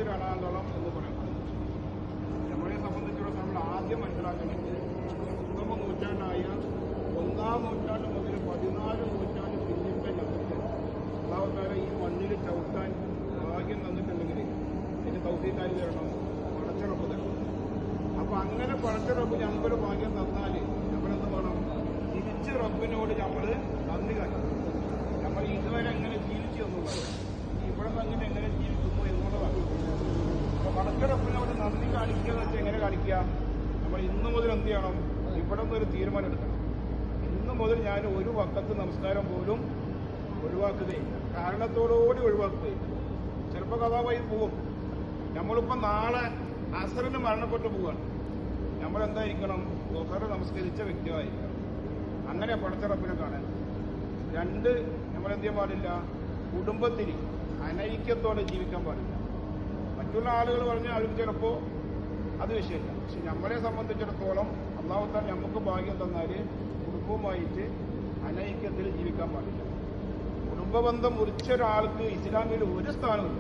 രണാന്തളം എന്ന് പറയുന്നത്. നമ്മളെ സംബന്ധിച്ചിടത്തോളം നമ്മൾ ആദ്യം മനസ്സിലാക്കേണ്ടത് ഉത്തമ നൂറ്റാണ്ടായ 1-ാം നൂറ്റാണ്ട് മുതൽ 14 നൂറ്റാണ്ട് പിന്നിട്ട നമുക്ക് അള്ളാഹുത്താല ഈ മണ്ണിൽ ചവിട്ടാൻ ഭാഗ്യം തന്നിട്ടുണ്ടെങ്കിൽ ഇതിന് തൗഫീഖായി തരണം, പടച്ചിറപ്പ് തരണം. അപ്പൊ അങ്ങനെ പടച്ചിറപ്പ് ഞമ്മക്കൊരു ഭാഗ്യം തന്നാൽ നമ്മളെന്ത് വേണം? തിരിച്ച് റബ്ബിനോട് നമ്മൾ നന്ദി കാണിക്കണം. നമ്മൾ ഇതുവരെ എങ്ങനെ ജീവിച്ചു എന്നുള്ളത്, ഇവിടെ നിന്ന് അങ്ങനെ എങ്ങനെ ജീവിക്കുന്നു എന്നുള്ളതാണ്. അപ്പൊ പടച്ചിറപ്പിനോട് നന്ദി കാണിക്കുക എന്ന് വെച്ചാൽ എങ്ങനെ കാണിക്കുക? നമ്മൾ ഇന്നു മുതൽ എന്ത് ചെയ്യണം? ഇവിടെ നിന്നൊരു തീരുമാനം എടുക്കണം. ഇന്നു മുതൽ ഞാൻ ഒരു വക്കത്ത് നമസ്കാരം പോലും ഒഴിവാക്കുകയില്ല, കാരണത്തോടുകൂടി ഒഴിവാക്കുകയില്ല. ചിലപ്പോൾ കഥാവായി പോവും. നമ്മളിപ്പോൾ നാളെ അസറിന് മരണപ്പെട്ടു പോവുകയാണ്. നമ്മളെന്തായിരിക്കണം? ദുഹർ നമസ്കരിച്ച വ്യക്തിയായിരിക്കണം. അങ്ങനെ പടച്ചിറപ്പിനെ കാണാൻ. 2, നമ്മളെന്ത് ചെയ്യാൻ പാടില്ല? കുടുംബത്തിന് അനൈക്യത്തോടെ ജീവിക്കാൻ പാടില്ല. മറ്റുള്ള ആളുകൾ പറഞ്ഞാൽ അവർക്ക് ചിലപ്പോൾ അത് വിഷയമില്ല. പക്ഷെ നമ്മളെ സംബന്ധിച്ചിടത്തോളം അള്ളാഹുത്താൻ നമുക്ക് ഭാഗ്യം തന്നാൽ കുടുംബവുമായിട്ട് അനൈക്യത്തിൽ ജീവിക്കാൻ പാടില്ല. കുടുംബബന്ധം മുറിച്ച ഒരാൾക്ക് ഇസ്ലാമിൽ ഒരു സ്ഥാനമില്ല.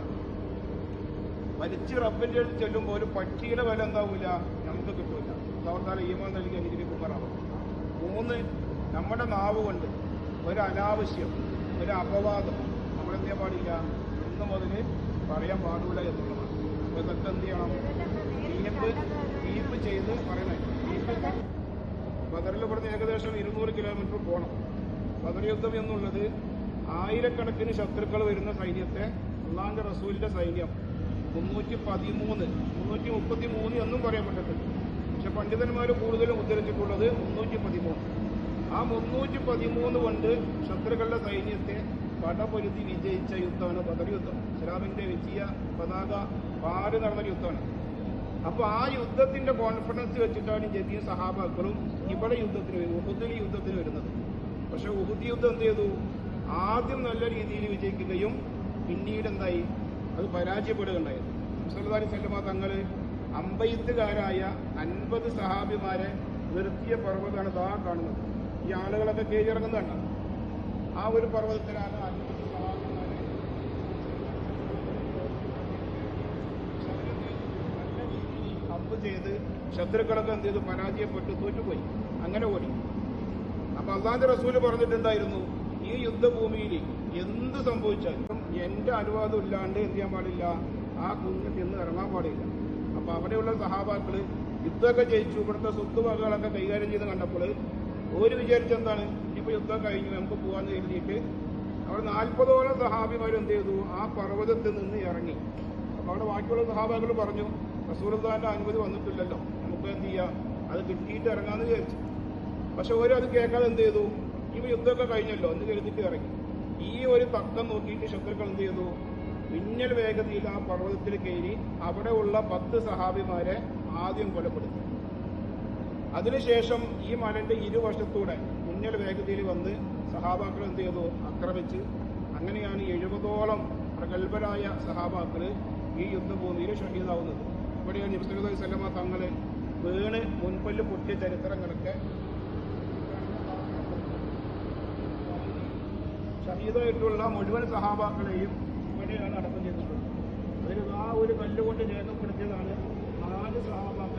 മരിച്ച് റബ്ബിൻ്റെ അടുത്ത് ചെല്ലുമ്പോൾ ഒരു പട്ടിയുടെ വില എന്താവില്ല? നമുക്ക് കിട്ടില്ല. അള്ളാഹുത്താല ഈമാൻ നൽകി അനുഗ്രഹിക്കുമാറാവും. 3, നമ്മുടെ നാവ് കൊണ്ട് ഒരു അനാവശ്യം, ഒരു അപവാദം നമ്മളെന്ത് ചെയ്യാൻ പാടില്ല? ഇന്ന് മുതൽ പറയാൻ പാടില്ല എന്നുള്ളതാണ്. അപ്പോൾ ഇതൊക്കെ എന്ത് ചെയ്യണം? കീപ്പ് ചെയ്ത് പറയണേ. ബദറിൽ ഇവിടുന്ന് ഏകദേശം 200 കിലോമീറ്റർ പോകണം. ബദർ യുദ്ധം എന്നുള്ളത് ആയിരക്കണക്കിന് ശത്രുക്കൾ വരുന്ന സൈന്യത്തെ അള്ളാഹുവിന്റെ റസൂലിന്റെ സൈന്യം 333 എന്നും പറയപ്പെട്ടിട്ടുണ്ട്. പക്ഷെ പണ്ഡിതന്മാർ കൂടുതലും ഉദ്ധരിച്ചിട്ടുള്ളത് 313. ആ 313 കൊണ്ട് ശത്രുക്കളുടെ സൈന്യത്തെ പടപൊരുതി വിജയിച്ച യുദ്ധമാണ് ബദർ യുദ്ധം. ഇസ്ലാമിന്റെ വിജയ പതാക പാറി നടന്ന യുദ്ധമാണ്. അപ്പൊ ആ യുദ്ധത്തിന്റെ കോൺഫിഡൻസ് വെച്ചിട്ടാണ് ജദീദ് സഹാബാക്കളും ഇവിടെ യുദ്ധത്തിന് ഉഹുദിൽ യുദ്ധത്തിന് വരുന്നത്. പക്ഷെ ഉഹുദ് യുദ്ധം എന്ത് ചെയ്തു? ആദ്യം നല്ല രീതിയിൽ വിജയിക്കുകയും പിന്നീട് എന്തായി? അത് പരാജയപ്പെടുകയുണ്ടായിരുന്നു. സല്ലല്ലാഹു അലൈഹി വസല്ലം തങ്ങൾ അമ്പെയ്ത്തുകാരായ 50 സഹാബിമാരെ നിർത്തിയ പർവ്വതമാണ് ദാ കാണുന്നത്. ഈ ആളുകളൊക്കെ കയറിയിറങ്ങുന്നതാണ്. ആ ഒരു പർവ്വതത്തിലാണ് 50 സഹാബിമാരെ അമ്പ് ചെയ്ത് ശത്രുക്കളൊക്കെ എന്ത് ചെയ്തു? പരാജയപ്പെട്ട് തോറ്റുപോയി. അങ്ങനെ ഓടി. അപ്പൊ അള്ളാഹുവിന്റെ റസൂല് പറഞ്ഞിട്ടുണ്ടായിരുന്നു, ഈ യുദ്ധഭൂമിയിൽ എന്ത് സംഭവിച്ചാലും എന്റെ അനുവാദം ഇല്ലാണ്ട് എന്ത് ചെയ്യാൻ പാടില്ല? ആ കുഞ്ഞിൽ നിന്ന് ഇറങ്ങാൻ പാടില്ല. അപ്പൊ അവിടെയുള്ള സഹാബാക്കള് യുദ്ധമൊക്കെ ജയിച്ചു, ഇവിടുത്തെ സ്വത്തുവകകളൊക്കെ കൈകാര്യം ചെയ്ത് കണ്ടപ്പോൾ ഒരു വിചാരിച്ചെന്താണ്? ഇനിയിപ്പോ യുദ്ധം കഴിഞ്ഞു, നമുക്ക് പോകാന്ന് കരുതിയിട്ട് അവിടെ 40ഓളം സഹാബിമാർ എന്ത് ചെയ്തു? ആ പർവ്വതത്തിൽ നിന്ന് ഇറങ്ങി. അപ്പൊ അവിടെ ബാക്കിയുള്ള സഹാബാക്കൾ പറഞ്ഞു, റസൂലുള്ളാഹിന്റെ അനുമതി വന്നിട്ടില്ലല്ലോ, നമുക്ക് എന്ത് ചെയ്യാം? അത് കിട്ടിയിട്ട് ഇറങ്ങാന്ന് വിചാരിച്ചു. പക്ഷെ അത് കേൾക്കാതെ എന്ത് ചെയ്തു? ഇവ യുദ്ധമൊക്കെ കഴിഞ്ഞല്ലോ എന്ന് കരുതിയിട്ട് ഇറങ്ങി. ഈ ഒരു തക്കം നോക്കിയിട്ട് ശത്രുക്കൾ എന്ത് ചെയ്തു? മിന്നൽ വേഗതയിൽ ആ പർവ്വതത്തിൽ കയറി അവിടെ ഉള്ള 10 സഹാബിമാരെ ആദ്യം കൊലപ്പെടുത്തി. അതിനുശേഷം ഈ മലന്റെ ഇരുവശത്തൂടെ മിന്നൽ വേഗതയിൽ വന്ന് സഹാബാക്കൾ എന്ത് ചെയ്തു? ആക്രമിച്ച്. അങ്ങനെയാണ് 70ഓളം പ്രഗത്ഭരായ സഹാബാക്കൾ ഈ യുദ്ധഭൂമിയിൽ ഷഹീദാവുന്നത്. ഇവിടെയാണ് നബി സല്ലല്ലാഹു അലൈഹി വസല്ലം തങ്ങൾ വീണ് മുൻപല്ല് പൊട്ടിയ ചരിത്രങ്ങളൊക്കെ ഷഹീദായിട്ടുള്ള മുഴുവൻ സഹാബാക്കളെയും ഇവിടെയാണ് അടക്കം ചെയ്തിട്ടുള്ളത്. അതിൽ ആ ഒരു കല്ലുകൊണ്ട് രേഖപ്പെടുത്തിയതാണ് 4 സഹാബാക്കൾ.